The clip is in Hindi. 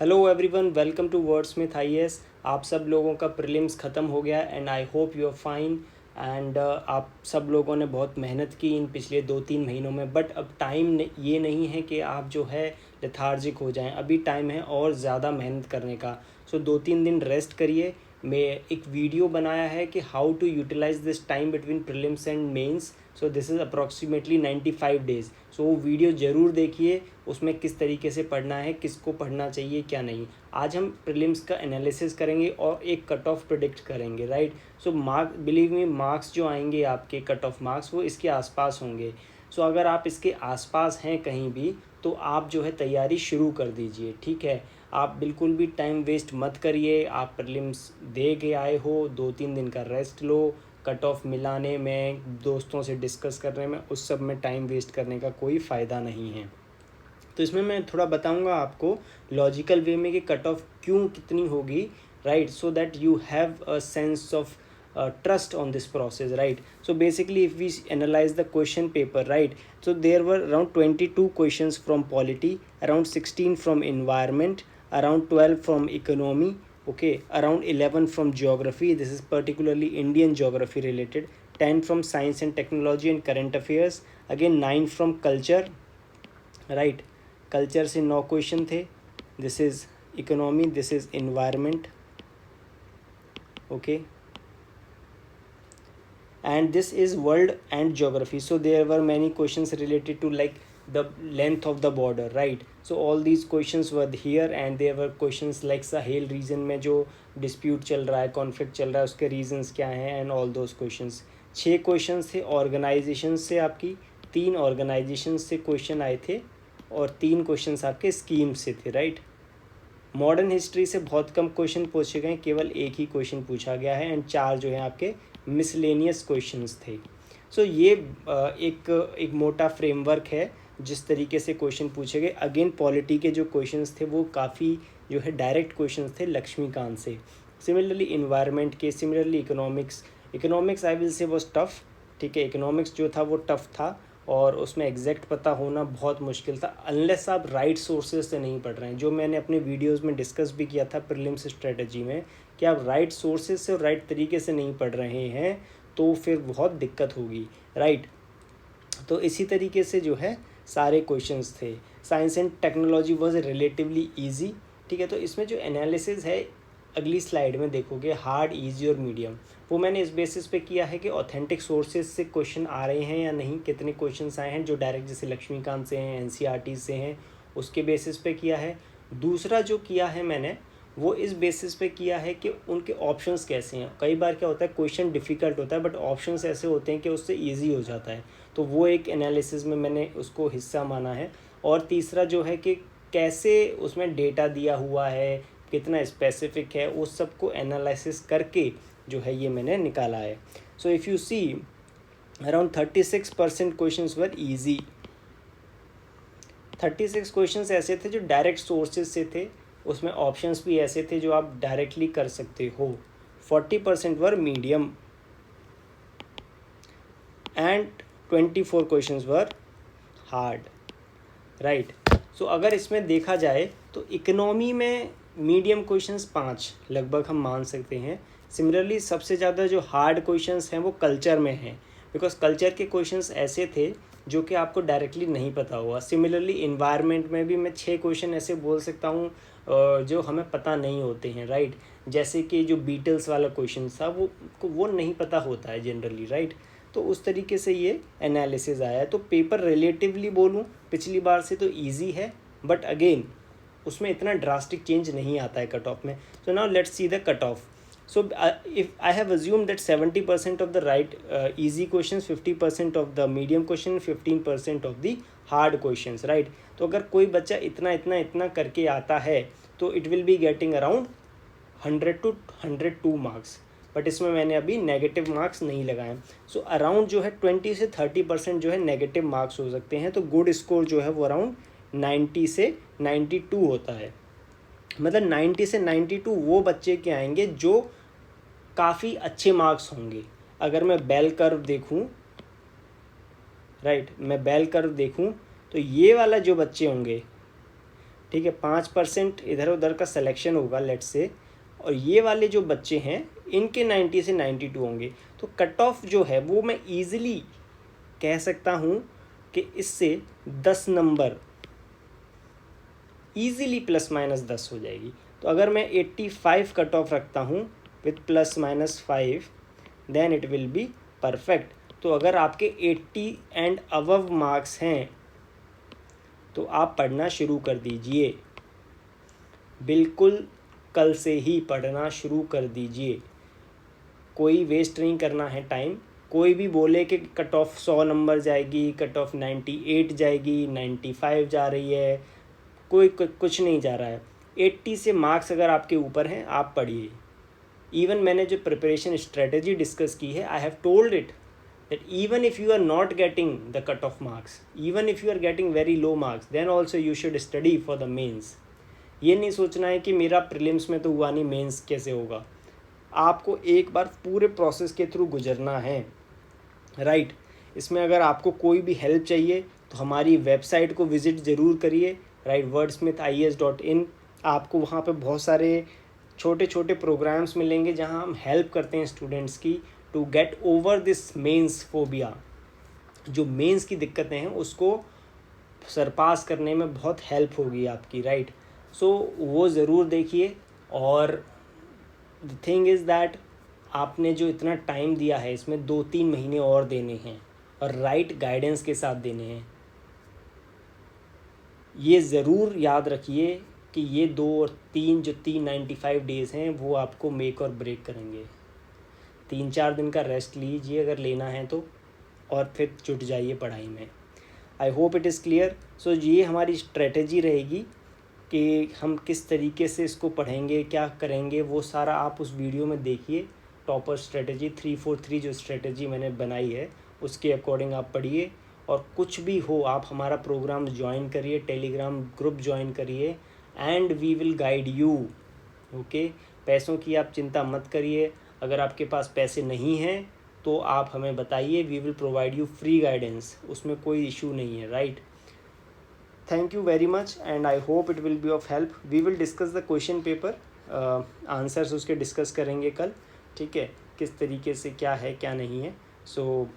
Hello everyone, welcome to Wordsmith IAS. आप सब लोगों का प्रीलिम्स ख़त्म हो गया and I hope you are fine. And आप सब लोगों ने बहुत मेहनत की इन पिछले 2-3 महीनों में, बट अब टाइम ये नहीं है कि आप जो है लेथार्जिक हो जाएं। अभी टाइम है और ज़्यादा मेहनत करने का। सो 2-3 दिन रेस्ट करिए। मैं एक वीडियो बनाया है कि how to utilise this time between prelims and mains. So this is approximately 95 days. So वो वीडियो ज़रूर देखिए, उसमें किस तरीके से पढ़ना है, किसको पढ़ना चाहिए क्या नहीं। आज हम प्रीलिम्स का एनालिसिस करेंगे और एक कट ऑफ प्रिडिक्ट करेंगे, राइट। सो मार्क, बिलीव मी, मार्क्स जो आएंगे आपके कट ऑफ मार्क्स वो इसके आसपास होंगे। सो अगर आप इसके आसपास हैं कहीं भी तो आप जो है तैयारी शुरू कर दीजिए, ठीक है। आप बिल्कुल भी टाइम वेस्ट मत करिए। आप प्रीलिम्स दे के आए हो, 2-3 दिन का रेस्ट लो। कट ऑफ मिलाने में, दोस्तों से डिस्कस करने में, उस सब में टाइम वेस्ट करने का कोई फ़ायदा नहीं है। तो इसमें मैं थोड़ा बताऊंगा आपको लॉजिकल वे में कि कट ऑफ क्यों कितनी होगी, right, so that you have a sense of trust on this process, right. So basically if we analyze the question paper, right, so there were around 22 questions from polity, around 16 from environment, around 12 from economy, okay, around 11 from geography, this is particularly Indian geography related, 10 from science and technology and current affairs, again 9 from culture, right. Culture से 9 क्वेश्चन थे। This is economy, this is environment, okay, and this is world and geography. So there were many questions related to like the length of the border, right. So all these questions were here and there were questions like Sahel region में जो dispute चल रहा है, conflict चल रहा है, उसके reasons क्या हैं and all those questions. 6 questions थे organization से, आपकी 3 organization से question आए थे और 3 questions आपके scheme से थे, right. मॉडर्न हिस्ट्री से बहुत कम क्वेश्चन पूछे गए, केवल एक ही क्वेश्चन पूछा गया है एंड 4 जो है आपके मिसलेनियस क्वेश्चंस थे। सो ये एक मोटा फ्रेमवर्क है जिस तरीके से क्वेश्चन पूछे गए। अगेन पॉलिटी के जो क्वेश्चंस थे वो काफ़ी जो है डायरेक्ट क्वेश्चंस थे लक्ष्मीकांत से। सिमिलरली इन्वायरमेंट के, similarly economics I will say was tough, ठीक है। इकोनॉमिक्स जो था वो टफ़ था और उसमें एग्जैक्ट पता होना बहुत मुश्किल था अनलेस आप राइट सोर्सेज से नहीं पढ़ रहे हैं, जो मैंने अपने वीडियोस में डिस्कस भी किया था प्रीलिम्स स्ट्रेटजी में कि आप राइट सोर्सेज से और राइट तरीके से नहीं पढ़ रहे हैं तो फिर बहुत दिक्कत होगी, राइट। तो इसी तरीके से जो है सारे क्वेश्चंस थे। Science and technology was relatively easy, ठीक है। तो इसमें जो एनालिसिस है अगली स्लाइड में देखोगे, हार्ड, इजी और मीडियम, वो मैंने इस बेसिस पे किया है कि ऑथेंटिक सोर्सेज से क्वेश्चन आ रहे हैं या नहीं, कितने क्वेश्चंस आए हैं जो डायरेक्ट जैसे लक्ष्मीकांत से हैं, एनसीईआरटी से हैं, उसके बेसिस पे किया है। दूसरा जो किया है मैंने वो इस बेसिस पे किया है कि उनके ऑप्शंस कैसे हैं। कई बार क्या होता है क्वेश्चन डिफ़िकल्ट होता है बट ऑप्शंस ऐसे होते हैं कि उससे ईजी हो जाता है, तो वो एक एनालिसिस में मैंने उसको हिस्सा माना है। और तीसरा जो है कि कैसे उसमें डेटा दिया हुआ है, कितना स्पेसिफिक है, उस सब को एनालिसिस करके जो है ये मैंने निकाला है। So if you see around 36% questions were easy. 36 questions ऐसे थे जो डायरेक्ट सोर्सेज से थे, उसमें ऑप्शंस भी ऐसे थे जो आप डायरेक्टली कर सकते हो। 40% were medium and 24 questions were hard, right. So अगर इसमें देखा जाए तो इकोनॉमी में मीडियम क्वेश्चंस 5 लगभग हम मान सकते हैं। सिमिलरली सबसे ज़्यादा जो हार्ड क्वेश्चंस हैं वो कल्चर में हैं, बिकॉज कल्चर के क्वेश्चंस ऐसे थे जो कि आपको डायरेक्टली नहीं पता हुआ। सिमिलरली इन्वायरमेंट में भी मैं 6 क्वेश्चन ऐसे बोल सकता हूँ जो हमें पता नहीं होते हैं, राइट। जैसे कि जो बीटल्स वाला क्वेश्चन था वो नहीं पता होता है जनरली, राइट। तो उस तरीके से ये एनालिसिस आया है। तो पेपर रिलेटिवली बोलूँ पिछली बार से तो ईजी है, बट अगेन उसमें इतना ड्रास्टिक चेंज नहीं आता है कट ऑफ में। So now let's see the cut off. So if I have assumed that 70% of the right easy questions, 50% of the medium question, 15% of the hard questions, right. तो अगर कोई बच्चा इतना इतना इतना करके आता है तो it will be getting around 100 to 102 marks, but इसमें मैंने अभी नेगेटिव मार्क्स नहीं लगाए। सो अराउंड जो है 20 से 30% जो है नेगेटिव मार्क्स हो सकते हैं। तो गुड स्कोर जो है वो अराउंड 90 से 92 होता है। मतलब 90 से 92 वो बच्चे के आएंगे जो काफ़ी अच्छे मार्क्स होंगे। अगर मैं बेल कर्व देखूं, राइट, मैं बेल कर्व देखूं तो ये वाला जो बच्चे होंगे ठीक है, 5% इधर उधर का सिलेक्शन होगा लेट्स से, और ये वाले जो बच्चे हैं इनके 90 से 92 होंगे। तो कट ऑफ जो है वो मैं ईज़िली कह सकता हूँ कि इससे 10 नंबर ईज़िली ±10 हो जाएगी। तो अगर मैं 85 कट ऑफ रखता हूँ with ±5 then it will be perfect. तो अगर आपके 80 एंड अबव मार्क्स हैं तो आप पढ़ना शुरू कर दीजिए, बिल्कुल कल से ही पढ़ना शुरू कर दीजिए। कोई वेस्ट नहीं करना है टाइम। कोई भी बोले कि कट ऑफ 100 नंबर जाएगी, कट ऑफ 98 जाएगी, 95 जा रही है, कोई कुछ नहीं जा रहा है। 80 से मार्क्स अगर आपके ऊपर हैं आप पढ़िए। इवन मैंने जो प्रिपरेशन स्ट्रेटजी डिस्कस की है, I have told it that even if you are not getting the cut off marks, even if you are getting very low marks, then also you should study for the mains. ये नहीं सोचना है कि मेरा प्रीलिम्स में तो हुआ नहीं, मेंस कैसे होगा। आपको एक बार पूरे प्रोसेस के थ्रू गुजरना है, राइट। इसमें अगर आपको कोई भी हेल्प चाहिए तो हमारी वेबसाइट को विज़िट ज़रूर करिए, राइट, wordsmithies.in। आपको वहाँ पे बहुत सारे छोटे छोटे प्रोग्राम्स मिलेंगे जहाँ हम हेल्प करते हैं स्टूडेंट्स की to get over this mains phobia. जो मेंस की दिक्कतें हैं उसको सरपास करने में बहुत हेल्प होगी आपकी, राइट। सो वो ज़रूर देखिए। और द थिंग इज़ दैट आपने जो इतना टाइम दिया है इसमें 2-3 महीने और देने हैं और राइट गाइडेंस के साथ देने हैं। ये ज़रूर याद रखिए कि ये 2 और 3 जो 395 डेज़ हैं वो आपको मेक और ब्रेक करेंगे। 3-4 दिन का रेस्ट लीजिए अगर लेना है तो, और फिर जुट जाइए पढ़ाई में। I hope it is clear. So ये हमारी स्ट्रेटजी रहेगी कि हम किस तरीके से इसको पढ़ेंगे, क्या करेंगे, वो सारा आप उस वीडियो में देखिए। टॉपर स्ट्रेटजी 343 जो स्ट्रेटजी मैंने बनाई है उसके अकॉर्डिंग आप पढ़िए। और कुछ भी हो आप हमारा प्रोग्राम ज्वाइन करिए, टेलीग्राम ग्रुप ज्वाइन करिए, and we will guide you. Okay, पैसों की आप चिंता मत करिए। अगर आपके पास पैसे नहीं हैं तो आप हमें बताइए, we will provide you free guidance, उसमें कोई इशू नहीं है, right. Thank you very much and I hope it will be of help. We will discuss the question paper, answers उसके डिस्कस करेंगे कल, ठीक है, किस तरीके से क्या है क्या नहीं है। सो